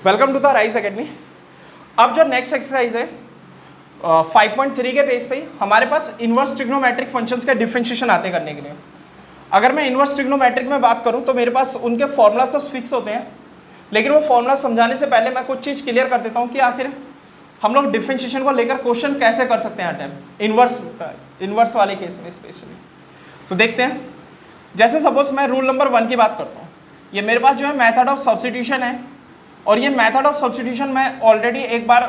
Welcome to the Rice academy. अब जो next exercise है 5.3 के पेज पे हमारे पास इनवर्स ट्रिग्नोमेट्रिक फंक्शंस का डिफरेंशिएशन आते करने के लिए। अगर मैं इनवर्स ट्रिग्नोमेट्रिक में बात करूं तो मेरे पास उनके फॉर्मूला तो फिक्स होते हैं, लेकिन वो फॉर्मूला समझाने से पहले मैं कुछ चीज़ क्लियर कर देता हूं कि आखिर हम लोग डिफरेंशिएशन को लेकर क्वेश्चन कैसे कर सकते हैं अटेम्प्ट इनवर्स वाले केस में स्पेशली। तो देखते हैं, जैसे सपोज मैं रूल नंबर 1 की बात करता हूँ। ये मेरे पास जो है मेथड ऑफ सब्स्टिट्यूशन है, और ये मेथड ऑफ सब्स्टिट्यूशन मैं ऑलरेडी एक बार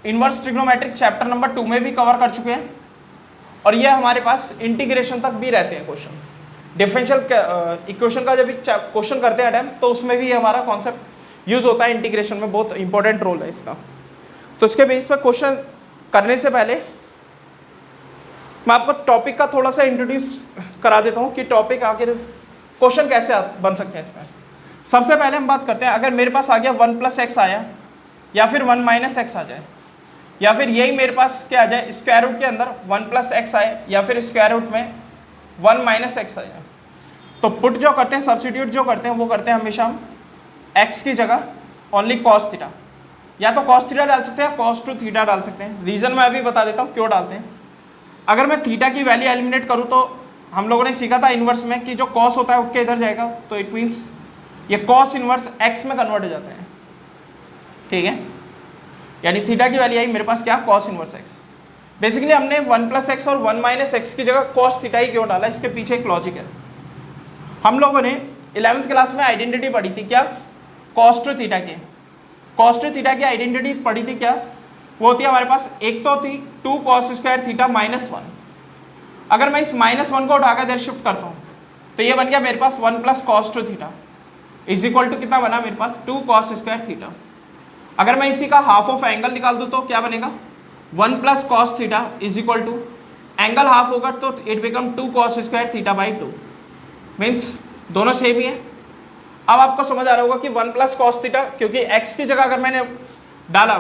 इनवर्स ट्रिग्नोमेट्रिक चैप्टर नंबर 2 में भी कवर कर चुके हैं, और ये हमारे पास इंटीग्रेशन तक भी रहते हैं क्वेश्चन। डिफरेंशियल इक्वेशन का जब क्वेश्चन करते हैं अटेम्प्ट तो उसमें भी हमारा कॉन्सेप्ट यूज होता है इंटीग्रेशन में, बहुत इंपॉर्टेंट रोल है इसका। तो इसके बेस पर क्वेश्चन करने से पहले मैं आपको टॉपिक का थोड़ा सा इंट्रोड्यूस करा देता हूँ कि टॉपिक आखिर क्वेश्चन कैसे बन सकते हैं इसमें। सबसे पहले हम बात करते हैं, अगर मेरे पास आ गया 1 + x आया, या फिर 1 - x आ जाए, या फिर यही मेरे पास क्या आ जाए स्क्वायर रूट के अंदर 1 + x आए, या फिर स्क्वायर रूट में 1 - x आ जाए, तो पुट जो करते हैं, सब्स्टिट्यूट जो करते हैं वो करते हैं हमेशा हम x की जगह ओनली cos थीटा, या तो cos थीटा डाल सकते हैं, cos टू थीटा डाल सकते हैं। रीज़न मैं अभी बता देता हूँ क्यों डालते हैं। अगर मैं थीटा की वैल्यू एलिमिनेट करूँ तो हम लोगों ने सीखा था इन्वर्स में कि जो cos होता है उसके इधर जाएगा, तो इट मीन्स ये cos इनवर्स x में कन्वर्ट हो जाते हैं, ठीक है। यानी थीटा की वैल्यू आई मेरे पास क्या, cos इनवर्स x। बेसिकली हमने 1 + x और 1 - x की जगह cos थीटा ही क्यों डाला, इसके पीछे एक लॉजिक है। हम लोगों ने 11th क्लास में आइडेंटिटी पढ़ी थी क्या, cos टू थीटा की। cos टू थीटा की आइडेंटिटी पढ़ी थी क्या, वो होती है हमारे पास, एक तो थी 2 cos स्क्वायर थीटा -1। अगर मैं इस -1 को उठाकर इधर शिफ्ट करता हूँ तो ये बन गया मेरे पास 1 + cos two theta is equal to कितना बना मेरे पास, 2 cos स्क्वायर थीटा। अगर मैं इसी का हाफ ऑफ एंगल निकाल दूँ तो क्या बनेगा, 1 + cos theta is equal to, angle half होगा तो it become 2 cos square theta by 2, means दोनों सेम ही है। अब आपको समझ आ रहा होगा कि 1 + cos थीटा, क्योंकि x की जगह अगर मैंने डाला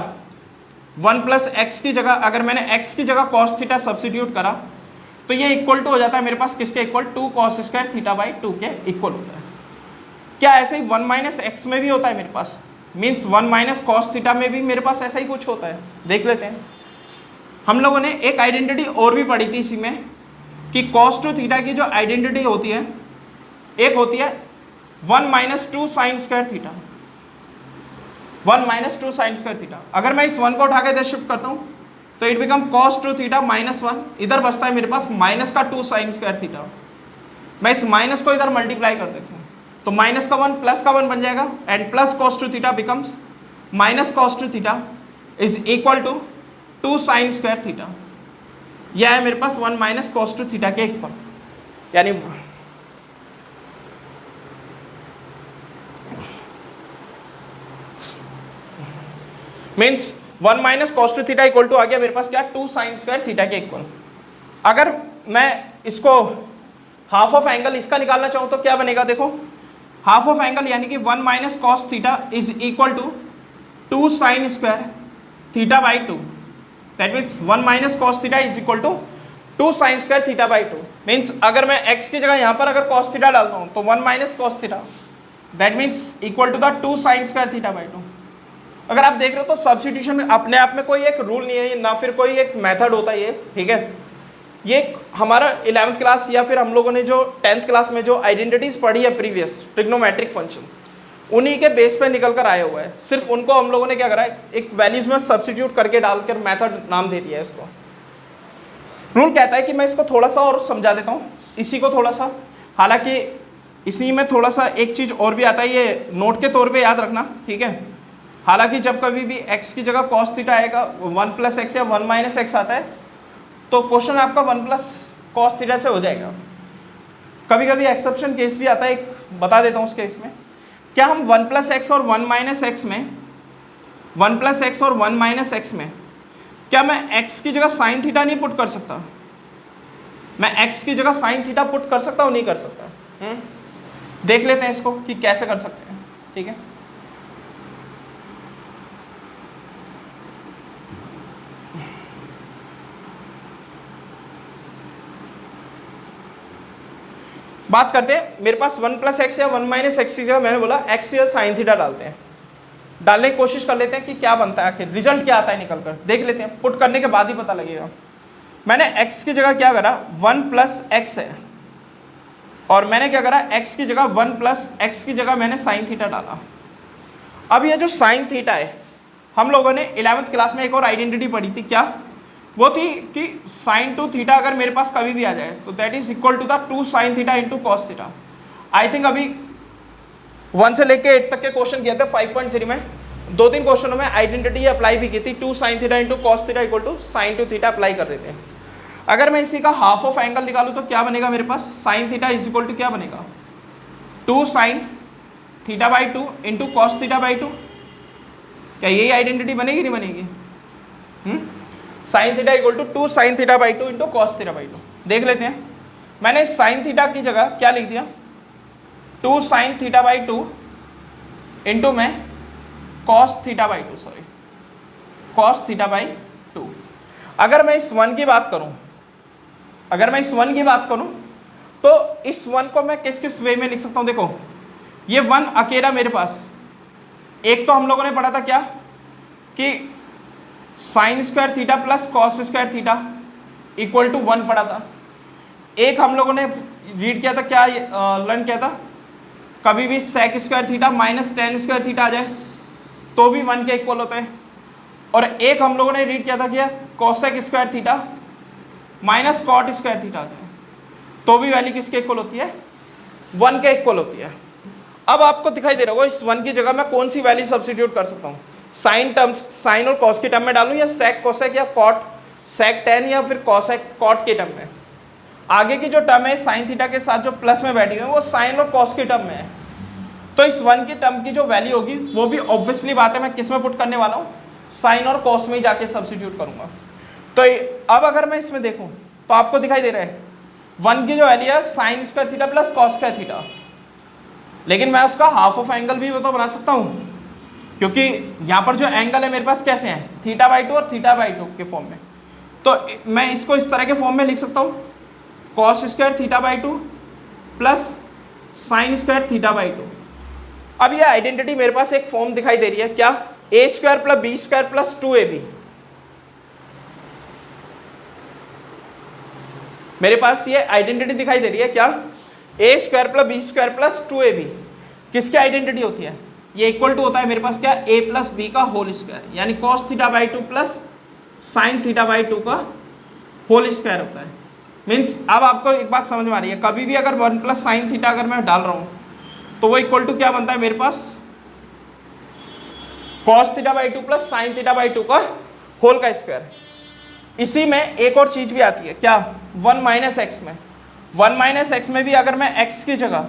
1 + x की जगह, अगर मैंने x की जगह cos थीटा सब्स्टिट्यूट करा तो ये इक्वल टू हो जाता है मेरे पास किसके equal, 2 cos square theta by 2 के इक्वल होता है। क्या ऐसे ही 1 - x में भी होता है मेरे पास, मीन्स 1 - cos थीटा में भी मेरे पास ऐसा ही कुछ होता है। देख लेते हैं, हम लोगों ने एक आइडेंटिटी और भी पढ़ी थी इसी में कि cos टू थीटा की जो आइडेंटिटी होती है, एक होती है 1 - 2 sin square theta, 1 - 2 sin square theta. अगर मैं इस 1 को उठा के इधर शिफ्ट करता हूँ तो it become cos two theta -1, इधर बचता है मेरे पास -2 sin स्क्वायर थीटा। मैं इस माइनस को इधर मल्टीप्लाई कर देता हूँ तो -1 +1 बन जाएगा, and plus cos two theta becomes -cos two theta is equal to 2 sin square theta. यह है मेरे पास 1 - cos टू थीटा के इक्वल, यानी means 1 - cos two theta equal to आ गया मेरे पास क्या, 2 sin स्क्वायर थीटा के इक्वल। अगर मैं इसको हाफ ऑफ एंगल इसका निकालना चाहूँ तो क्या बनेगा, देखो हाफ ऑफ एंगल यानी कि 1 - cos theta is equal to 2 sin square theta by 2। That means 1 - cos theta is equal to 2 sin square theta by 2। Means अगर मैं x की जगह यहाँ पर अगर cos थीटा डालता हूँ तो 1 - cos theta, that means equal to the 2 sin square theta by 2। अगर आप देख रहे हो तो सब्स्टिट्यूशन में अपने आप में कोई एक रूल नहीं है, ना फिर कोई एक मेथड होता है ये, ठीक है। ये हमारा 11th क्लास या फिर हम लोगों ने जो 10th क्लास में जो आइडेंटिटीज पढ़ी है प्रीवियस ट्रिग्नोमेट्रिक फंक्शन, उन्हीं के बेस पे निकल कर आया हुआ है। सिर्फ उनको हम लोगों ने क्या करा है, एक वैल्यूज में सब्स्टिट्यूट करके डालकर मेथड नाम दे दिया है उसको। रूल कहता है कि मैं इसको थोड़ा सा और समझा देता हूँ इसी को थोड़ा सा, हालांकि इसी में थोड़ा सा एक चीज़ और भी आता है, ये नोट के तौर पर याद रखना, ठीक है। हालांकि जब कभी भी x की जगह cos थीटा आएगा, 1 + x या 1 - x आता है तो क्वेश्चन आपका 1 + cos थीटा से हो जाएगा। कभी कभी एक्सेप्शन केस भी आता है, एक बता देता हूँ उस केस में। क्या हम 1 + x और 1 - x में, 1 + x और 1 - x में क्या मैं x की जगह sin थीटा नहीं पुट कर सकता? मैं x की जगह sin थीटा पुट कर सकता हूँ, नहीं कर सकता? देख लेते हैं इसको कि कैसे कर सकते हैं, ठीक है। बात करते हैं, मेरे पास 1 + x या 1 - x की जगह मैंने बोला x या sin थीटा डालते हैं। डालने की कोशिश कर लेते हैं कि क्या बनता है, आखिर रिजल्ट क्या आता है निकल कर, देख लेते हैं। पुट करने के बाद ही पता लगेगा। मैंने x की जगह क्या करा, 1 प्लस एक्स है, और मैंने क्या करा, x की जगह 1 प्लस एक्स की जगह मैंने साइन थीटा डाला। अब ये जो साइन थीटा है, हम लोगों ने 11th क्लास में एक और आइडेंटिटी पढ़ी थी, क्या वो थी कि साइन टू थीटा अगर मेरे पास कभी भी आ जाए तो that is equal to the 2 sine theta into cos theta. I think अभी 1 से लेके 8 तक के क्वेश्चन किए थे 5.3 में, 2-3 क्वेश्चनों में आइडेंटिटी अप्लाई भी की थी, 2 sine theta into cos theta equal to sine two theta apply कर रहे थे। अगर मैं इसी का हाफ ऑफ एंगल निकालूं तो क्या बनेगा मेरे पास, sine theta is equal to क्या बनेगा, 2 sine theta by 2 into cos theta by 2। क्या यही आइडेंटिटी बनेगी, नहीं बनेगी? Sine theta equal to 2 sine theta by 2 into cos theta by 2। देख लेते हैं, मैंने साइन थीटा की जगह क्या लिख दिया, 2 साइन थीटा बाई 2 इंटू में cos theta by 2, sorry cos theta by 2। अगर मैं इस 1 की बात करूं, अगर मैं इस 1 की बात करूं तो इस 1 को मैं किस किस वे में लिख सकता हूं। देखो ये 1 अकेला मेरे पास, एक तो हम लोगों ने पढ़ा था क्या कि sine square theta plus cos square theta equal to 1 पढ़ा था। एक हम लोगों ने रीड किया था, क्या लर्न किया था, कभी भी sec square theta minus tan square theta आ जाए तो भी 1 के इक्वल होता है। और एक हम लोगों ने रीड किया था क्या, cosec square theta minus cot square theta आ जाए तो भी वैल्यू किसके इक्वल होती है, 1 के इक्वल होती है। अब आपको दिखाई दे रहा होगा इस 1 की जगह मैं कौन सी वैल्यू सब्स्टिट्यूट कर सकता हूँ, साइन टर्म्स, साइन और कॉस के टर्म में डालूं, या सेक कोसेक या कॉट सेक टेन, या फिर कॉसेक कॉट के टर्म में। आगे की जो टर्म है साइन थीटा के साथ जो प्लस में बैठी हुई है वो साइन और कॉस के टर्म में है। तो इस 1 की टर्म की जो वैल्यू होगी वो भी ऑब्वियसली बात है मैं किस में पुट करने वाला हूँ, साइन और कॉस में ही जाके सब्स्टिट्यूट करूंगा। तो अब अगर मैं इसमें देखूं तो आपको दिखाई दे रहा है 1 की जो वैल्यू है sign square theta plus cos square theta, लेकिन मैं उसका हाफ ऑफ एंगल भी तो बना सकता हूँ, क्योंकि यहाँ पर जो एंगल है मेरे पास कैसे हैं, थीटा बाई 2 और थीटा बाई 2 के फॉर्म में। तो मैं इसको इस तरह के फॉर्म में लिख सकता हूँ, cos square theta by 2 plus sign square theta by 2। अब ये आइडेंटिटी मेरे पास एक फॉर्म दिखाई दे रही है, क्या, A square plus B square plus 2ab। मेरे पास ये आइडेंटिटी दिखाई दे रही है, क्या, A square plus B square plus 2ab। किसकी आइडेंटिटी होती है, ये इक्वल टू होता है मेरे पास क्या, a प्लस बी का होल स्क्वायर, यानी cos theta by 2 plus sine theta by 2 का होल स्क्वायर होता है। मीन्स अब आपको एक बात समझ में आ रही है, कभी भी अगर 1 प्लस साइन थीटा अगर मैं डाल रहा हूँ तो वो इक्वल टू क्या बनता है मेरे पास, cos theta by 2 plus sine theta by 2 का होल का स्क्वायर। इसी में एक और चीज भी आती है, क्या, 1 माइनस एक्स में, 1 माइनस एक्स में भी अगर मैं x की जगह,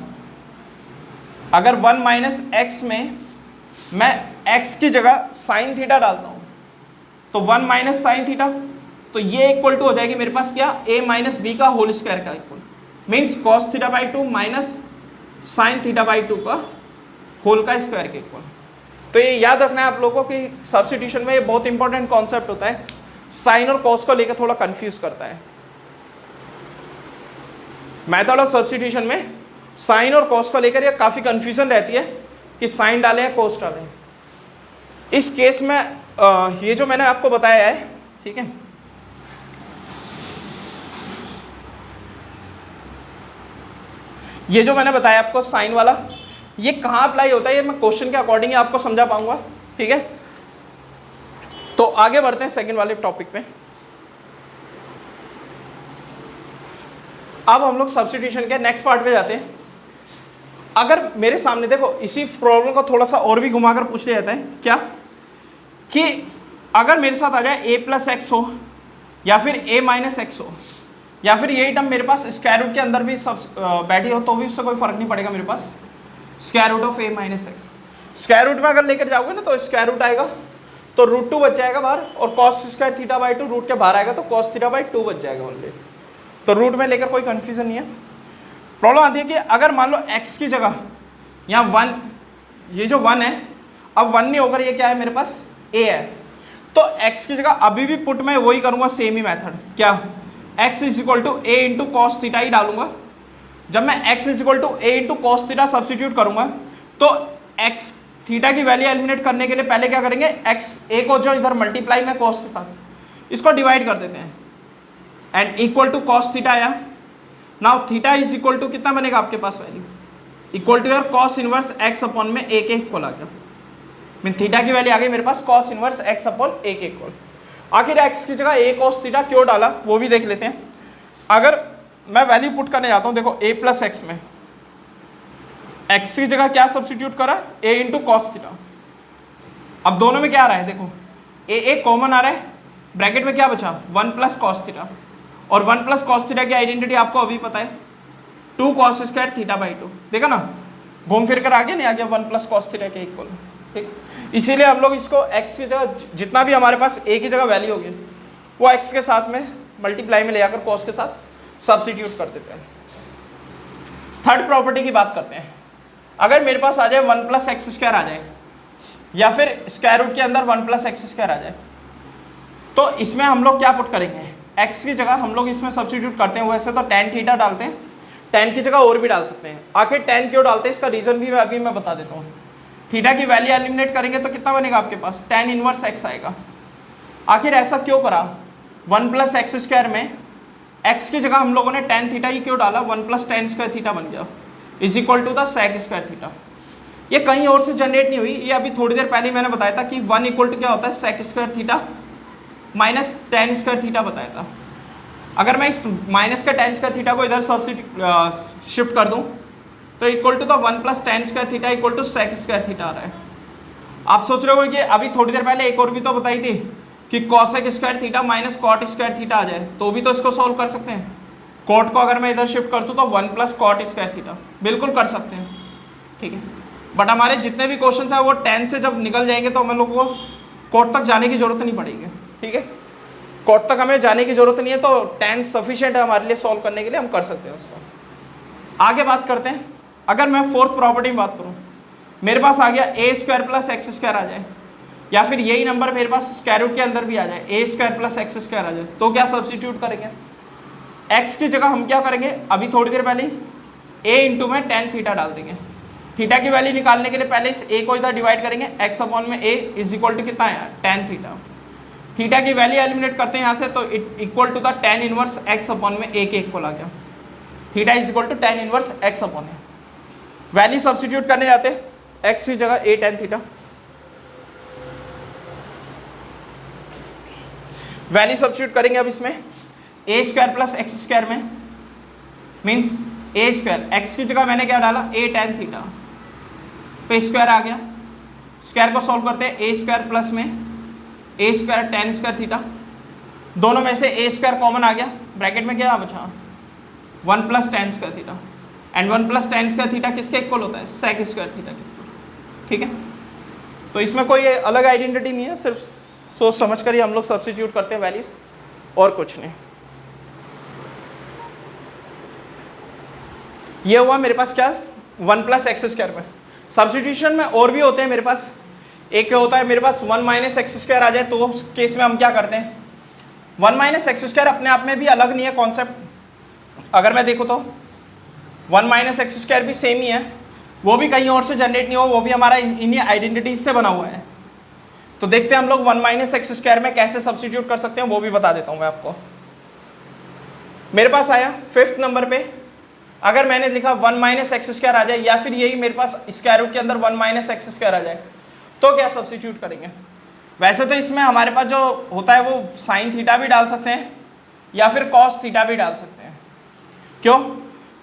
अगर 1 माइनस एक्स में मैं x की जगह साइन थीटा डालता हूँ तो 1 माइनस साइन थीटा, तो ये इक्वल टू हो जाएगी मेरे पास क्या, a माइनस बी का होल स्क्वायर का equal, means cos theta by 2 minus sign theta by 2 का होल का स्क्वायर के इक्वल। तो ये याद रखना है आप लोगों को कि सब्स्टिट्यूशन में ये बहुत इंपॉर्टेंट कॉन्सेप्ट होता है, साइन और कॉस को लेकर थोड़ा कंफ्यूज करता है। मेथड ऑफ सब्स्टिट्यूशन में साइन और कॉस को लेकर ये काफ़ी कंफ्यूजन रहती है कि साइन डालें या कॉस डालें। इस केस में ये जो मैंने आपको बताया है, ठीक है, ये जो मैंने बताया आपको साइन वाला, ये कहाँ अप्लाई होता है ये मैं क्वेश्चन के अकॉर्डिंग आपको समझा पाऊंगा, ठीक है। तो आगे बढ़ते हैं सेकंड वाले टॉपिक पे। अब हम लोग सब्स्टिट्यूशन के नेक्स्ट पार्ट पे जाते हैं। अगर मेरे सामने देखो इसी प्रॉब्लम को थोड़ा सा और भी घुमाकर पूछ लिया जाता है, क्या, कि अगर मेरे साथ आ जाए a प्लस एक्स हो या फिर a माइनस एक्स हो, या फिर यही टर्म मेरे पास स्क्वायर रूट के अंदर भी सब बैठी हो तो भी उससे कोई फर्क नहीं पड़ेगा मेरे पास, square root of a minus x. Square root में अगर लेकर जाओगे ना तो स्क्वायर रूट आएगा तो रूट 2 बच जाएगा बाहर, और cos square theta by 2 root के बाहर आएगा तो कॉस थीटा बाई 2 बच जाएगा ओनली। तो रूट में लेकर कोई कन्फ्यूजन नहीं है। प्रॉब्लम आती है कि अगर मान लो x की जगह यहाँ 1, ये जो 1 है अब 1 नहीं होकर ये क्या है मेरे पास a है, तो x की जगह अभी भी पुट में वही करूँगा, सेम ही मेथड, क्या, x is equal to a into cos theta ही डालूंगा। जब मैं x is equal to a into cos theta substitute करूँगा तो x थीटा की वैल्यू एलिमिनेट करने के लिए पहले क्या करेंगे, एक्स ए को जो इधर मल्टीप्लाई में कॉस के साथ इसको डिवाइड कर देते हैं and equal to cos theta आया। Now theta is equal to कितना बनेगा आपके पास वैल्यू, इक्वल टू यार कॉस इनवर्स एक्स अपॉन में ए के इक्वल आ गया। मीन थीटा की वैल्यू आ गई मेरे पास cos inverse x upon a के इक्वल। आखिर एक्स की जगह ए कॉस थीटा क्यों डाला वो भी देख लेते हैं। अगर मैं वैल्यू पुट करने जाता हूँ, देखो ए प्लस एक्स में एक्स की जगह क्या सब्स्टिट्यूट करा, ए इंटू कॉस थीटा। अब दोनों में क्या आ रहा है, देखो ए कॉमन आ रहा है, ब्रैकेट में क्या बचा 1 प्लस कॉस थीटा, और 1 प्लस कॉस थीटा की आइडेंटिटी आपको अभी पता है 2 कॉस स्क्वायर थीटा बाई 2। देखा ना, घूम फिर कर आ गया नहीं, आ गया 1 प्लस कॉस थीटा के इक्वल। ठीक, इसीलिए हम लोग इसको एक्स की जगह जितना भी हमारे पास ए की जगह वैल्यू होगी वो एक्स के साथ में मल्टीप्लाई में ले आकर कॉस के साथ सब्स्टिट्यूट कर देते हैं। थर्ड प्रॉपर्टी की बात करते हैं। अगर मेरे पास आ जाए 1 प्लस एक्स स्क्वायर आ जाए, या फिर स्क्वायर रूट के अंदर 1 प्लस एक्स स्क्वायर आ जाए, तो इसमें हम लोग क्या पुट करेंगे, एक्स की जगह हम लोग इसमें सब्स्टिट्यूट करते हैं। वैसे तो tan थीटा डालते हैं, tan की जगह और भी डाल सकते हैं। आखिर tan क्यों डालते हैं इसका रीजन भी अभी मैं बता देता हूँ। थीटा की वैल्यू एलिमिनेट करेंगे तो कितना बनेगा आपके पास, tan इनवर्स एक्स आएगा। आखिर ऐसा क्यों करा, 1 प्लस एक्स स्क्वायर में एक्स की जगह हम लोगों ने tan थीटा ही क्यों डाला, 1 प्लस tan स्क्वायर थीटा बन गया is equal to the sec square theta. ये कहीं और से जनरेट नहीं हुई, ये अभी थोड़ी देर पहले मैंने बताया था कि 1 इक्वल टू क्या होता है sec square theta minus tan square theta बताया था। अगर मैं इस माइनस का tan स्क्वायर थीटा को इधर सब्स्टिट्यूट शिफ्ट कर दूं तो equal to the 1 plus tan square theta equal to sec square theta आ रहा है। आप सोच रहे हो कि अभी थोड़ी देर पहले एक और भी तो बताई थी कि cosec square theta minus cot square theta आ जाए, तो भी तो इसको सॉल्व कर सकते हैं। कॉट को अगर मैं इधर शिफ्ट कर दूं तो 1 प्लस कॉट स्क्वायर थीटा बिल्कुल कर सकते हैं। ठीक है, बट हमारे जितने भी क्वेश्चन है वो tan से जब निकल जाएंगे तो हमें लोग को कॉट तक जाने की जरूरत नहीं पड़ेगी। ठीक है, कॉट तक हमें जाने की जरूरत नहीं है, तो tan सफिशिएंट है हमारे लिए सॉल्व करने के लिए, हम कर सकते हैं उसको। आगे बात करते हैं। अगर मैं फोर्थ प्रॉपर्टी में बात करूं, मेरे पास आ गया ए स्क्वायर प्लस एक्स स्क्वायर आ जाए, या फिर यही नंबर मेरे पास स्क्वायर रूट के अंदर भी आ जाए, ए स्क्वायर प्लस एक्स स्क्वायर आ जाए, तो क्या सब्स्टिट्यूट करेंगे, एक्स की जगह हम क्या करेंगे, अभी थोड़ी देर पहले ए इंटू में tan थीटा डाल देंगे। थीटा की वैल्यू निकालने के लिए पहले इस ए को इधर डिवाइड करेंगे, एक्स अपॉन में ए इज इक्वल टू कितना आया tan थीटा। थीटा की वैल्यू एलिमिनेट करते हैं यहाँ से, तो equal to the tan inverse x upon में ए के इक्वल आ गया। Theta is equal to tan inverse x upon में। वैल्यू सब्स्टिट्यूट करने जाते हैं, एक्स की जगह a tan theta, value substitute करेंगे अब इसमें a square plus x square में, मीन्स ए स्क्वायर, एक्स की जगह मैंने क्या डाला ए tan थीटा पे स्क्वायर आ गया। स्क्वायर को सॉल्व करते हैं, ए स्क्वायर प्लस में ए स्क्वायर tan स्क्वायर थीटा, दोनों में से ए स्क्वायर कॉमन आ गया, ब्रैकेट में क्या बचा 1 plus tan square theta, and 1 plus tan square theta किसके इक्वल होता है, सेक स्क्वायर थीटा के। ठीक है, तो इसमें कोई अलग आइडेंटिटी नहीं है, सिर्फ सोच समझ कर ही हम लोग सब्स्टिट्यूट करते हैं वैल्यूज, और कुछ नहीं। ये हुआ मेरे पास क्या 1 प्लस एक्स स्क्वायर में। सब्स्टिट्यूशन में और भी होते हैं मेरे पास, एक होता है मेरे पास 1 माइनस एक्स स्क्वायर आ जाए, तो उस केस में हम क्या करते हैं, 1 माइनस एक्स स्क्वायर अपने आप में भी अलग नहीं है कॉन्सेप्ट। अगर मैं देखूँ तो 1 माइनस एक्स स्क्वायर भी सेम ही है, वो भी कहीं और से जनरेट नहीं हो, वो भी हमारा इन्हीं आइडेंटिटीज से बना हुआ है। तो देखते हैं हम लोग 1 माइनस एक्स स्क्वायर में कैसे सब्स्टिट्यूट कर सकते हैं, वो भी बता देता हूँ मैं आपको। मेरे पास आया 5th नंबर पे, अगर मैंने लिखा 1 माइनस एक्स स्क्वायर आ जाए, या फिर यही मेरे पास स्क्वायर रूट के अंदर 1 माइनस एक्स स्क्वायर आ जाए, तो क्या सब्स्टिट्यूट करेंगे। वैसे तो इसमें हमारे पास जो होता है वो साइन थीटा भी डाल सकते हैं या फिर कॉस थीटा भी डाल सकते हैं। क्यों,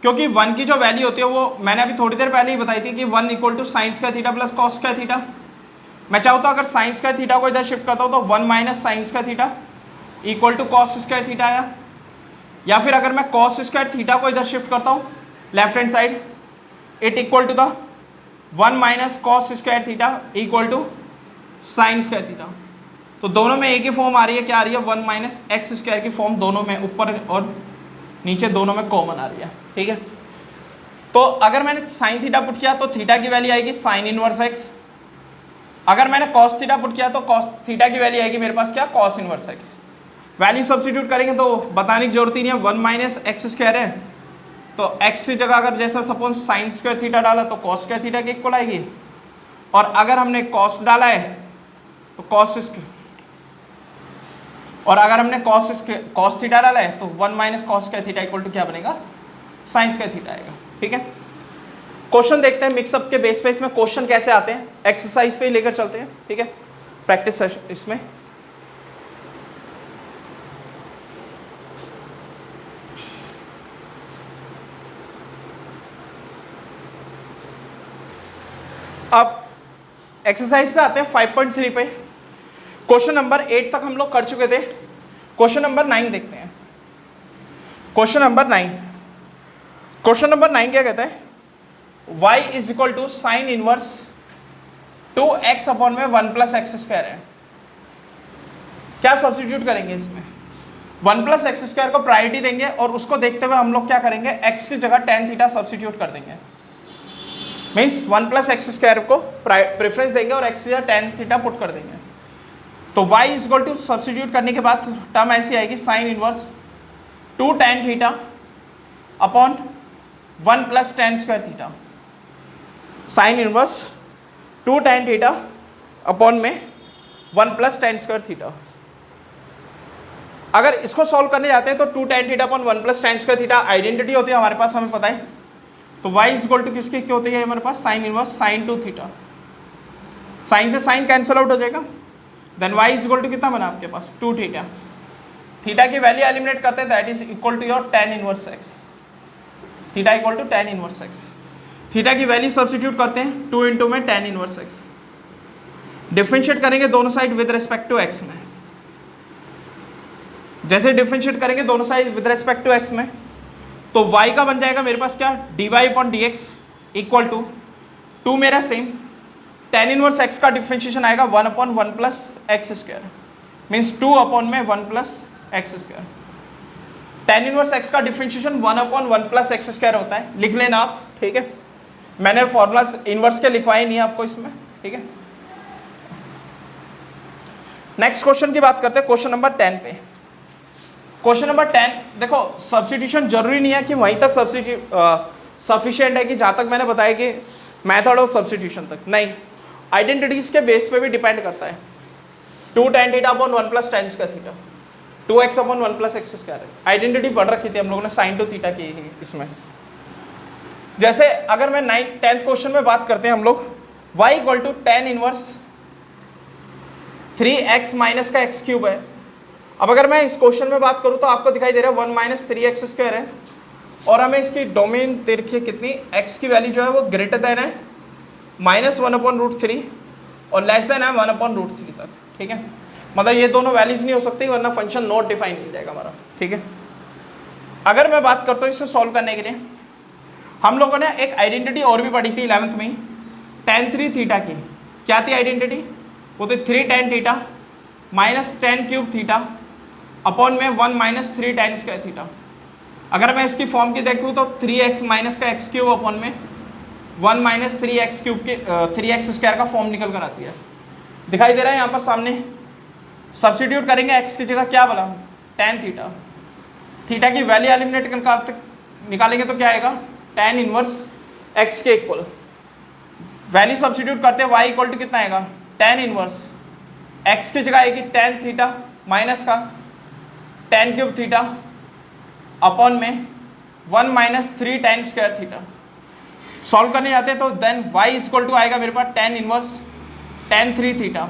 क्योंकि 1 की जो वैल्यू होती है वो मैंने अभी थोड़ी देर पहले ही बताई थी कि 1 equal to sine square theta plus cos square theta. मैं चाहूँ तो अगर साइन स्क्वायर थीटा को इधर शिफ्ट करता हूँ तो 1 minus sine square theta equal to cos square theta आया, या फिर अगर मैं कॉस स्क्वायर थीटा को इधर शिफ्ट करता हूँ left hand side, it equal to the 1 minus cos square theta equal to sine square theta. तो दोनों में एक ही फॉर्म आ रही है, क्या आ रही है 1 माइनस एक्स स्क्वायर की फॉर्म, दोनों में ऊपर और नीचे दोनों में कॉमन आ रही है। ठीक है, तो अगर मैंने साइन थीटा पुट किया तो थीटा की वैल्यू आएगी साइन इनवर्स एक्स, अगर मैंने कॉस थीटा पुट किया तो कॉस थीटा की वैल्यू आएगी मेरे पास क्या cos inverse x. Value substitute करेंगे तो बताने की जरूरत ही नहीं है, 1 माइनस एक्स स्क्वायर है तो एक्स की जगह अगर जैसे सपोज साइन स्क्वायर थीटा डाला तो कॉस स्क्वायर थीटा के इक्वल आएगी, और अगर हमने कॉस डाला है तो कॉस और अगर हमने कॉस थीटा डाला है तो 1 minus cos square theta equal to क्या बनेगा, साइन स्क्वायर थीटा आएगा। ठीक है, क्वेश्चन देखते हैं मिक्सअप के बेस पे, इसमें क्वेश्चन कैसे आते हैं, एक्सरसाइज पे ही लेकर चलते हैं। ठीक है, प्रैक्टिस इसमें अब एक्सरसाइज पे आते हैं 5.3 पे। क्वेश्चन नंबर 8 तक हम लोग कर चुके थे, क्वेश्चन नंबर 9 देखते हैं। क्वेश्चन नंबर 9 क्या कहता है, y is equal to sine inverse 2x upon में 1 प्लस एक्स स्क्वायर है। क्या सब्स्टिट्यूट करेंगे इसमें, 1 प्लस एक्स स्क्वायर को प्रायोरिटी देंगे और उसको देखते हुए हम लोग क्या करेंगे, x की जगह tan थीटा सब्स्टिट्यूट कर देंगे। मीन्स 1 प्लस एक्स स्क्वायर को प्रेफरेंस देंगे और x की जगह tan थीटा पुट कर देंगे। तो y is equal to substitute करने के बाद टर्म ऐसी आएगी, sine inverse 2 tan theta upon 1 plus tan square theta. Sine inverse 2 tan theta upon में 1 प्लस tan स्क्वायर थीटा। अगर इसको सॉल्व करने जाते हैं तो 2 tan theta upon 1 plus tan square theta identity होती है हमारे पास, हमें पता है। तो y इज इक्वल टू किसकी क्या होती है हमारे पास, sine inverse sine 2 theta. Sine से साइन कैंसिल आउट हो जाएगा, then y is equal to कितना बना आपके पास, 2 थीटा। थीटा की वैल्यू एलिमिनेट करते हैं, that is equal to your tan inverse x। Theta equal to tan inverse x। Theta की वैल्यू सब्स्टिट्यूट करते हैं 2 इंटू में tan इनवर्स x। डिफरेंशिएट करेंगे दोनों side with respect to x में। जैसे डिफरेंशिएट करेंगे दोनों side with respect to x में, तो y का बन जाएगा मेरे पास क्या, dy upon dx equal to 2 मेरा सेम, tan इनवर्स x का डिफरेंशिएशन आएगा 1 upon 1 plus x square, means 2 upon में 1 plus x square. tan inverse x का differentiation 1 upon 1 plus x square होता है, लिख लेना आप। ठीक है, मैंने फॉर्मूला इनवर्स के लिखवाए नहीं आपको इसमें। ठीक है, नेक्स्ट क्वेश्चन की बात करते हैं, क्वेश्चन नंबर 10 पे। क्वेश्चन नंबर 10 देखो, सब्स्टिट्यूशन जरूरी नहीं है कि वहीं तक सफिशिएंट है कि जहाँ तक मैंने बताया कि मेथड ऑफ सब्स्टिट्यूशन तक, नहीं, आइडेंटिटीज के बेस पे भी डिपेंड करता है। 2 tan theta upon 1 plus tan square theta, 2x upon 1 plus x square है। आइडेंटिटी पढ़ रखी थी हम लोगों ने साइन 2 थीटा की इसमें। जैसे अगर मैं 10th क्वेश्चन में बात करते हैं हम लोग, y equal to tan inverse 3x minus का x क्यूब है। अब अगर मैं इस क्वेश्चन में बात करूं तो आपको दिखाई दे रहा है 1 माइनस 3x स्क्वायर है, और हमें इसकी डोमेन दे रखी है कितनी, x की वैल्यू जो है वो ग्रेटर देन है -1 अपॉन रूट 3 और लेस देन है 1 अपॉन रूट 3 तक। ठीक है, मतलब ये दोनों वैल्यूज नहीं हो सकती वरना फंक्शन नॉट डिफाइन मिल जाएगा हमारा। ठीक है, अगर मैं बात करता हूँ इसे सॉल्व करने के लिए, हम लोगों ने एक आइडेंटिटी और भी पढ़ी थी 11th में ही, tan 3 थीटा की। क्या थी आइडेंटिटी, वो थी 3 tan theta minus tan cube theta upon में 1 माइनस 3 tan स्क्वायर थीटा। अगर मैं इसकी फॉर्म की देखूँ तो 3x माइनस का एक्स क्यूब अपॉन में 1 माइनस 3x क्यूब के 3x स्क्वायर का फॉर्म निकल कर आती है, दिखाई दे रहा है यहाँ पर सामने। सब्स्टिट्यूट करेंगे x की जगह क्या बोला, tan थीटा। थीटा की वैल्यू एलिमिनेट निकालेंगे तो क्या आएगा, tan इनवर्स x के इक्वल। वैल्यू सब्स्टिट्यूट करते हैं, y इक्वल टू कितना आएगा, tan इनवर्स x की जगह आएगी tan थीटा माइनस का tan क्यूब थीटा अपॉन में 1 minus 3 tan square theta. Solve करने जाते हैं तो देन y इक्वल टू आएगा मेरे पास tan inverse tan 3 theta.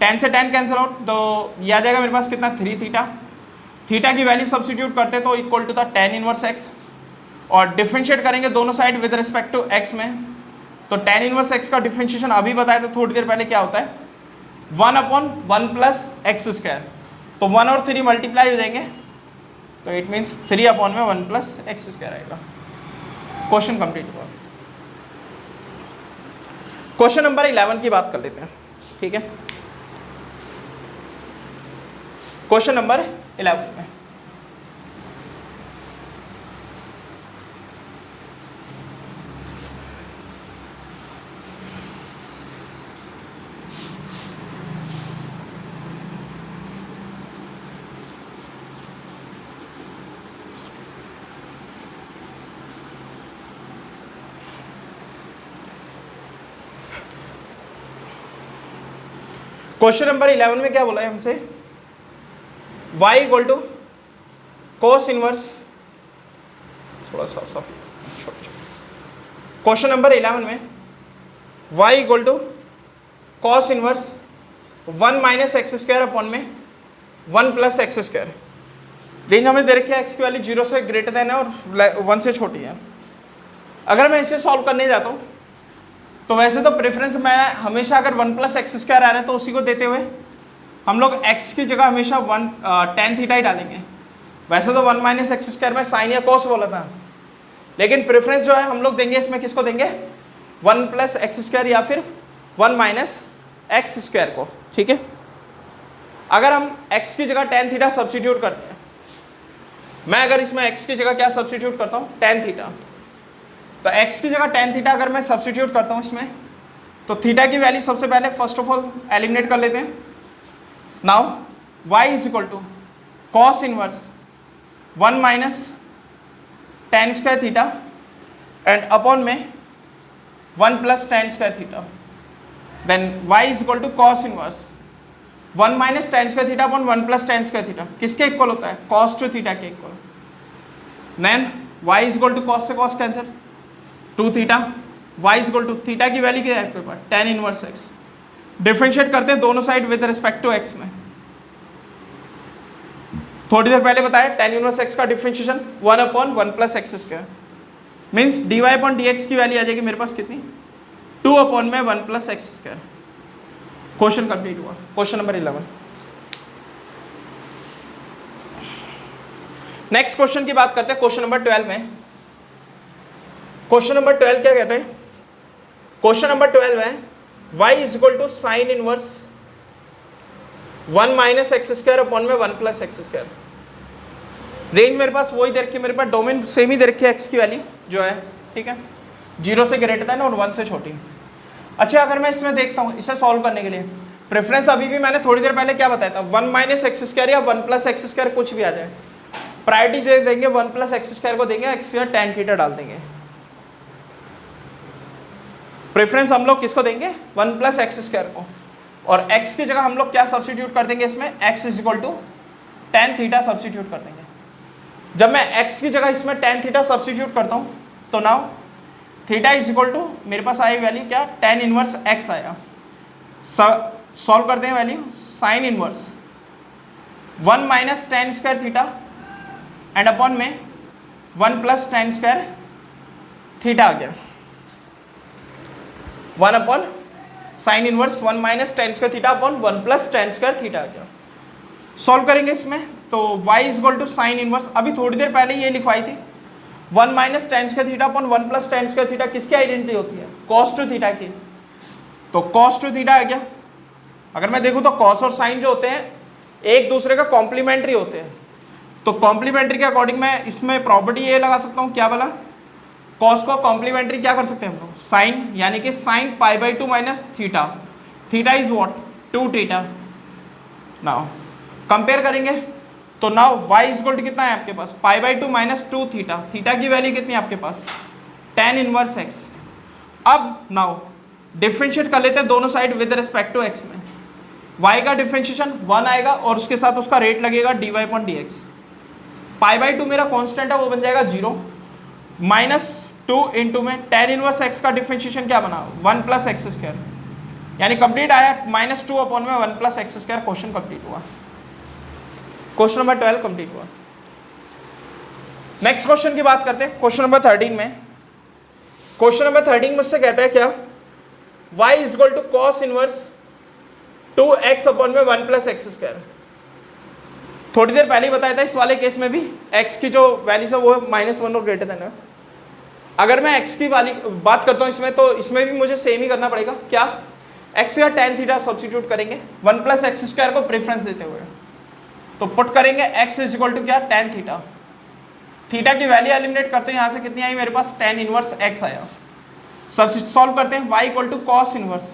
tan से tan कैंसिल आउट, तो ये आ जाएगा मेरे पास कितना, 3 थीटा। थीटा की वैल्यू सब्स्टिट्यूट करते हैं तो इक्वल टू था tan इनवर्स x, और डिफरेंशिएट करेंगे दोनों side with respect to x में, तो tan इनवर्स x का डिफरेंशिएशन अभी बताया था थोड़ी देर पहले क्या होता है, 1 अपॉन 1 प्लस एक्स स्क्वायर। तो 1 और 3 मल्टीप्लाई हो जाएंगे, तो इट मीन्स 3 अपॉन में 1 प्लस एक्स स्क्वायर आएगा। क्वेश्चन कंप्लीट हुआ। क्वेश्चन नंबर 11 की बात कर लेते हैं। ठीक है, क्वेश्चन नंबर 11 में क्वेश्चन नंबर 11 में क्या बोला है हमसे, y equal to cos inverse, थोड़ा सा क्वेश्चन नंबर 11 में y equal to cos inverse 1 minus x square upon में 1 प्लस एक्स स्क्वायर। रेंज हमें दे रखी है एक्स की वैल्यू 0 से ग्रेटर देन है और 1 से छोटी है। अगर मैं इसे सॉल्व करने जाता हूँ तो वैसे तो प्रेफरेंस मैं हमेशा अगर 1 प्लस एक्स स्क्वायर आ रहा है तो उसी को देते हुए हम लोग x की जगह हमेशा 1 tan थीटा ही डालेंगे। वैसे तो 1 माइनस एक्स स्क्वायर में साइन या कॉस बोला था, लेकिन प्रेफरेंस जो है हम लोग देंगे इसमें किसको देंगे, 1 प्लस एक्स स्क्वायर या फिर 1 माइनस एक्स स्क्वायर को। ठीक है, अगर हम x की जगह tan थीटा सब्स्टिट्यूट करते हैं, मैं अगर इसमें x की जगह क्या सब्स्टिट्यूट करता हूँ, tan थीटा, तो x की जगह tan थीटा अगर मैं सब्स्टिट्यूट करता हूँ इसमें, तो थीटा की वैल्यू सबसे पहले फर्स्ट ऑफ ऑल एलिमिनेट कर लेते हैं। Now y is equal to cos inverse 1 minus tan square theta and upon में 1 plus tan square theta, then y is equal to cos inverse 1 minus tan square theta upon 1 plus tan square theta, किसके equal होता है, cos two theta के equal. Then y is equal to cos से cos cancel, 2 theta, y is equal to theta की value क्या है आपके पास, tan इनवर्स x। डिफरेंशिएट करते हैं दोनों side with respect to x में। थोड़ी देर पहले बताया tan इनवर्स x का differentiation 1 upon 1 plus x square, means dy upon dx की वैल्यू आ जाएगी मेरे पास कितनी, 2 अपॉन में 1 plus x square. Question complete हुआ। Question number 11। नेक्स्ट क्वेश्चन की बात करते हैं क्वेश्चन नंबर 12 में। क्वेश्चन नंबर 12 क्या कहते हैं, क्वेश्चन नंबर 12 है y is equal to sine inverse 1 minus x square upon में 1 प्लस एक्स स्क्वायर। रेंज मेरे पास वही दे रखी है, मेरे पास डोमेन सेम ही दे रखी है एक्स की वैल्यू जो है, ठीक है, 0 से ग्रेटर देन और 1 से छोटी। अच्छा, अगर मैं इसमें देखता हूँ इसे सॉल्व करने के लिए, प्रेफरेंस अभी भी मैंने थोड़ी देर पहले क्या बताया था, 1 माइनस एक्स स्क्वायर या 1 प्लस एक्स स्क्वायर कुछ भी आ जाए, प्रायोरिटी दे देंगे 1 प्लस एक्स स्क्वायर को देंगे, एक्स या tan थीटा डाल देंगे। प्रेफरेंस हम लोग किसको देंगे, 1 प्लस एक्स स्क्वायर को, और x की जगह हम लोग क्या सब्स्टिट्यूट कर देंगे इसमें, x is equal to tan theta substitute कर देंगे। जब मैं x की जगह इसमें tan थीटा सब्स्टिट्यूट करता हूँ तो now theta is equal to मेरे पास आई वैल्यू क्या, tan इनवर्स x आया। सॉल्व करते हैं value, sine inverse 1 minus tan square theta and upon में 1 प्लस tan स्क्वायर थीटा आ गया, 1 अपॉन sine inverse 1 minus tan square theta upon 1 plus tan square theta आ गया। सॉल्व करेंगे इसमें तो y is equal to sine inverse, अभी थोड़ी देर पहले ये लिखवाई थी, 1 minus tan square theta upon 1 plus tan square theta किसकी आइडेंटिटी होती है, cos टू थीटा की, तो cos टू थीटा आ गया। अगर मैं देखूँ तो cos और साइन जो होते हैं एक दूसरे का कॉम्प्लीमेंट्री होते हैं, तो कॉम्प्लीमेंट्री के अकॉर्डिंग मैं इसमें प्रॉपर्टी ये लगा सकता हूँ, क्या बोला, cos को कॉम्प्लीमेंट्री क्या कर सकते हैं हम लोग, साइन, यानी कि sine π/2 minus theta, theta is what, 2 theta. Now compare करेंगे तो now y is equal to कितना है आपके पास, π/2 माइनस 2 थीटा, थीटा की वैल्यू कितनी है आपके पास, tan इनवर्स x। अब नाउ डिफरेंशिएट कर लेते हैं दोनों side with respect to x में, y का डिफरेंशिएशन 1 आएगा और उसके साथ उसका रेट लगेगा dy अपॉन dx, π/2 मेरा कांस्टेंट है वो बन जाएगा 0, माइनस 2 इंटू में tan इनवर्स x का डिफरेंशिएशन क्या बना, 1 प्लस एक्स स्क्वायर, यानी कंप्लीट आया -2 अपॉन में 1 plus x square. Question complete हुआ, क्वेश्चन नंबर 12 कंप्लीट हुआ। नेक्स्ट क्वेश्चन की बात करते हैं क्वेश्चन नंबर 13 में। क्वेश्चन नंबर 13 मुझसे कहता है क्या, y is equal to cos inverse 2x upon में 1 प्लस एक्स स्क्वायर। थोड़ी देर पहले ही बताया था इस वाले केस में भी x की जो वैल्यू है वो -1 और ग्रेटर देन है। अगर मैं x की बात करता हूँ इसमें, तो इसमें भी मुझे सेम ही करना पड़ेगा, क्या, x का tan थीटा सब्स्टिट्यूट करेंगे 1 प्लस एक्स स्क्वायर को प्रेफरेंस देते हुए, तो पुट करेंगे x इज इक्वल टू क्या, tan थीटा, थीटा की वैल्यू एलिमिनेट करते हैं, यहाँ से कितनी आई मेरे पास, tan इनवर्स x आया। सब सॉल्व करते हैं, y equal to cos inverse,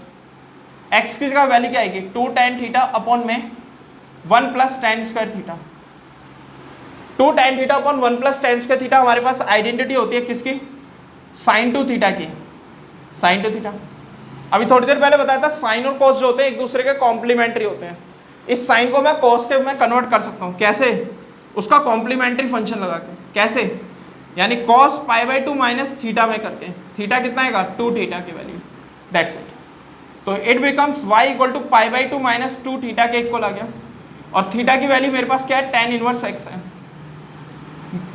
x की जगह वैल्यू क्या आएगी, 2 tan थीटा अपॉन में 1 plus tan square theta, 2 tan theta upon 1 plus tan square theta हमारे पास आइडेंटिटी होती है किसकी, sin टू थीटा की, sin टू थीटा। अभी थोड़ी देर पहले बताया था साइन और कॉस जो होते हैं एक दूसरे के कॉम्प्लीमेंट्री होते हैं। इस साइन को मैं कॉस के में कन्वर्ट कर सकता हूँ, कैसे? उसका कॉम्प्लीमेंट्री फंक्शन लगा के। कैसे? यानी cos pi by 2 minus theta में करके, थीटा कितना आएगा 2 थीटा की वैल्यू, दैट्स इट। तो it becomes y equal to pi by 2 minus 2 theta के इक्वल आ गया, और थीटा की वैल्यू मेरे पास क्या है, tan इनवर्स x है।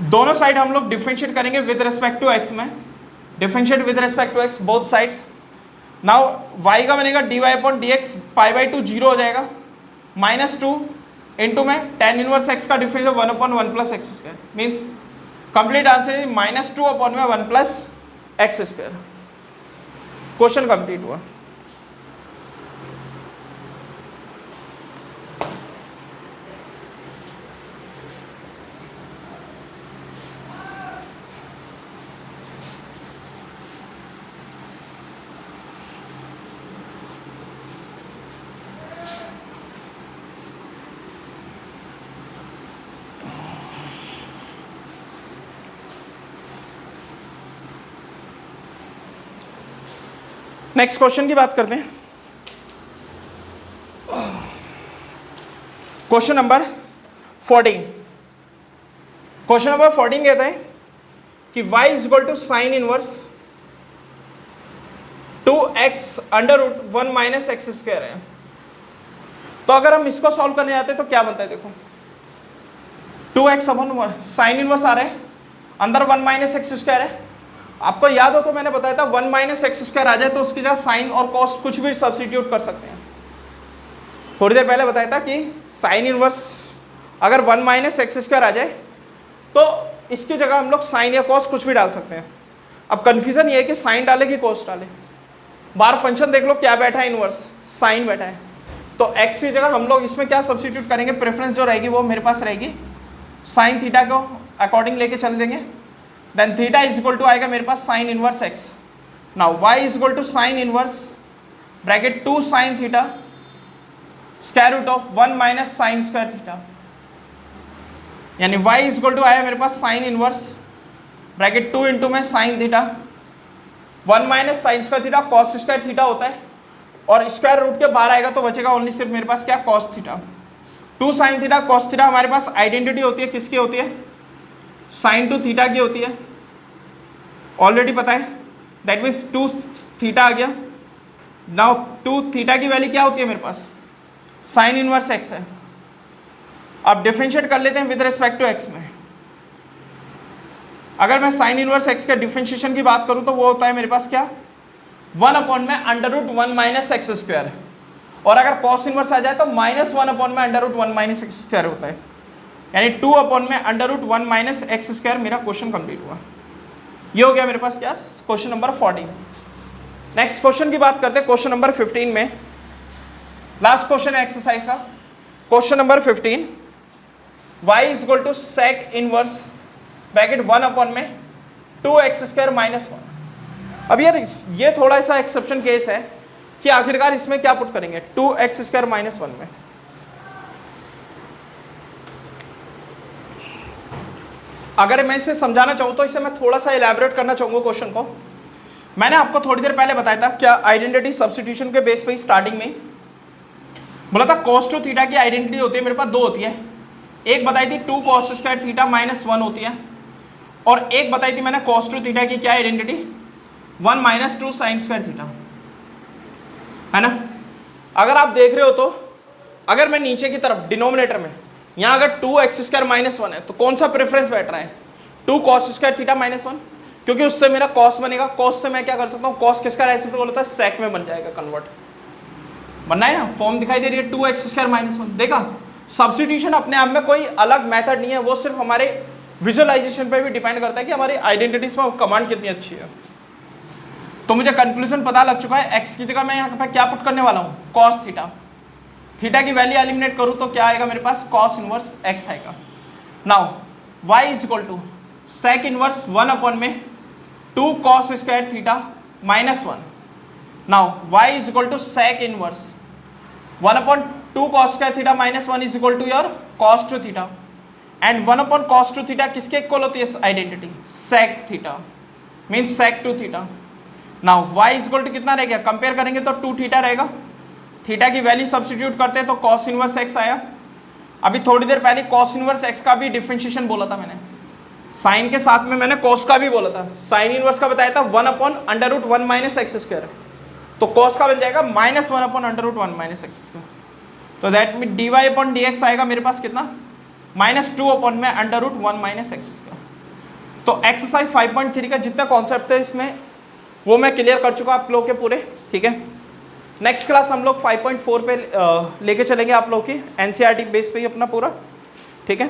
दोनों साइड हम लोग डिफरेंशिएट करेंगे विद रिस्पेक्ट टू x में, differentiate with respect to x both sides. Now y का बनेगा dy upon dx, pi by 2 zero हो जाएगा, माइनस 2 इंटू में tan इनवर्स x का difference 1 upon 1 plus x square, means complete answer minus 2 upon में 1 plus x square. Question complete हुआ। Next question की बात करते हैं। Question number 14। क्वेश्चन नंबर 14 कहता है कि y is equal to sine inverse 2x under root 1 minus x square है। तो अगर हम इसको सॉल्व करने जाते हैं तो क्या बनता है, देखो 2x अपन साइन इनवर्स आ रहा है, अंदर 1 माइनस एक्स स्क्वायर है। आपको याद हो तो मैंने बताया था 1 माइनस एक्स स्क्वायर आ जाए तो उसकी जगह साइन और कॉस कुछ भी सब्स्टिट्यूट कर सकते हैं। थोड़ी देर पहले बताया था कि साइन इनवर्स अगर 1 माइनस एक्स स्क्वायर आ जाए तो इसकी जगह हम लोग साइन या कॉस कुछ भी डाल सकते हैं। अब कन्फ्यूजन ये है कि साइन डाले कि कॉस डाले। बाहर फंक्शन देख लो क्या बैठा है, इनवर्स साइन बैठा है, तो एक्स की जगह हम लोग इसमें क्या सब्स्टिट्यूट करेंगे, प्रेफरेंस जो रहेगी वो मेरे पास रहेगी साइन थीटा को अकॉर्डिंग लेके चल देंगे। Then theta is equal to आएगा मेरे पास sine inverse x. Now y is equal to sine inverse bracket 2 sine theta square root of 1 minus sine square theta, यानी y इज इक्वल टू आया मेरे पास साइन इनवर्स ब्रैकेट 2 इंटू में sine theta 1 minus sine square theta cos square theta होता है, और square root के बाहर आएगा तो बचेगा ओनली सिर्फ मेरे पास क्या, cos theta. 2 sine theta cos theta हमारे पास आइडेंटिटी होती है, किसकी होती है, साइन 2 थीटा की होती है, ऑलरेडी पता है। दैट मीन्स 2 थीटा आ गया। नाउ 2 थीटा की वैल्यू क्या होती है मेरे पास, साइन इनवर्स एक्स है। अब डिफरेंशिएट कर लेते हैं विद रिस्पेक्ट टू एक्स में। अगर मैं साइन इनवर्स एक्स के डिफरेंशिएशन की बात करूं तो वो होता है मेरे पास क्या, 1 अपॉन में under root 1 minus x square, और अगर कॉस इनवर्स आ जाए तो माइनस 1 अपॉन में under root 1 minus x square होता है, यानी 2 अपॉन में under root 1 minus x square. मेरा क्वेश्चन कंप्लीट हुआ। ये हो गया मेरे पास क्या, क्वेश्चन नंबर 14। नेक्स्ट क्वेश्चन की बात करते हैं, क्वेश्चन नंबर 15 में लास्ट क्वेश्चन है एक्सरसाइज का। Question number 15, y is equal to sec inverse bracket 1 upon में 2x स्क्वायर माइनस 1। अब यार ये थोड़ा सा एक्सेप्शन केस है कि आखिरकार इसमें क्या पुट करेंगे, 2x स्क्वायर माइनस 1 में। अगर मैं इसे समझाना चाहूँ तो इसे मैं थोड़ा सा इलैबोरेट करना चाहूँगा क्वेश्चन को। मैंने आपको थोड़ी देर पहले बताया था क्या, आइडेंटिटी सब्स्टिट्यूशन के बेस पे स्टार्टिंग में बोला था cos 2 थीटा की आइडेंटिटी होती है मेरे पास 2 होती है। एक बताई थी 2 cos स्क्वायर थीटा माइनस 1 होती है, और एक बताई थी मैंने cos 2 थीटा की क्या identity, 1 minus 2 sign square theta, है ना। अगर आप देख रहे हो तो अगर मैं नीचे की तरफ डिनोमिनेटर में यहाँ अगर 2x स्क्वायर माइनस 1 है तो कौन सा प्रेफरेंस बैठ रहा है, 2 cos स्क्वायर थीटा माइनस 1, क्योंकि उससे मेरा cos बनेगा। cos से मैं क्या कर सकता हूँ, cos किसका रेसिप्रोकल होता है, sec में बन जाएगा कन्वर्ट, बनना है ना। फॉर्म दिखाई दे रही है 2x स्क्वायर माइनस 1। देखा, सब्स्टिट्यूशन अपने आप में कोई अलग मेथड नहीं है, वो सिर्फ हमारे विजुअलाइजेशन पे भी डिपेंड करता है कि हमारी आइडेंटिटीज में कमांड कितनी अच्छी है। तो मुझे कंक्लूजन पता लग चुका है, x की जगह मैं यहाँ पर क्या पुट करने वाला हूँ, cos थीटा। थीटा की वैल्यू एलिमिनेट करूँ तो क्या आएगा मेरे पास, cos इनवर्स x आएगा। Now y is equal to sec inverse 1 upon में 2 cos square theta minus 1। Now y is equal to sec inverse 1 upon 2 cos square theta minus 1 is equal to your cos 2 theta, and 1 upon cos 2 theta किसके equal होती है identity, sec theta, means sec 2 theta. Now y equal to कितना रह गया, compare करेंगे तो 2 theta रहेगा, theta की वैल्यू सब्स्टिट्यूट करते हैं तो cos इनवर्स x आया। अभी थोड़ी देर पहले cos इनवर्स x का भी डिफरेंशिएशन बोला था मैंने, साइन के साथ में मैंने cos का भी बोला था, साइन इनवर्स का बताया था 1/√1 माइनस एक्स स्क्वायर, तो cos का बन जाएगा -1/√1 माइनस एक्स स्क्वायर। तो दैट मीन dy/dx आएगा मेरे पास कितना, -2/√1 माइनस एक्स स्क्वायर। तो एक्सरसाइज 5.3 का जितना कॉन्सेप्ट है इसमें वो मैं क्लियर कर चुका आप लोग के पूरे, ठीक है। नेक्स्ट क्लास हम लोग 5.4 पे लेके चलेंगे आप लोग की, एनसीईआरटी बेस पे ही अपना पूरा, ठीक है।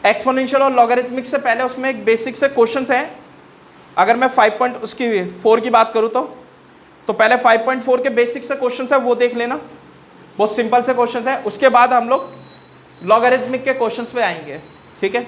एक्सपोनेंशियल और लॉगरिथमिक से पहले उसमें एक बेसिक से क्वेश्चन है, अगर मैं 5.4 की बात करूँ तो पहले 5.4 के बेसिक से क्वेश्चन है वो देख लेना, बहुत सिंपल से क्वेश्चन है, उसके बाद हम लोग लॉगरिथमिक के क्वेश्चन पे आएंगे, ठीक है।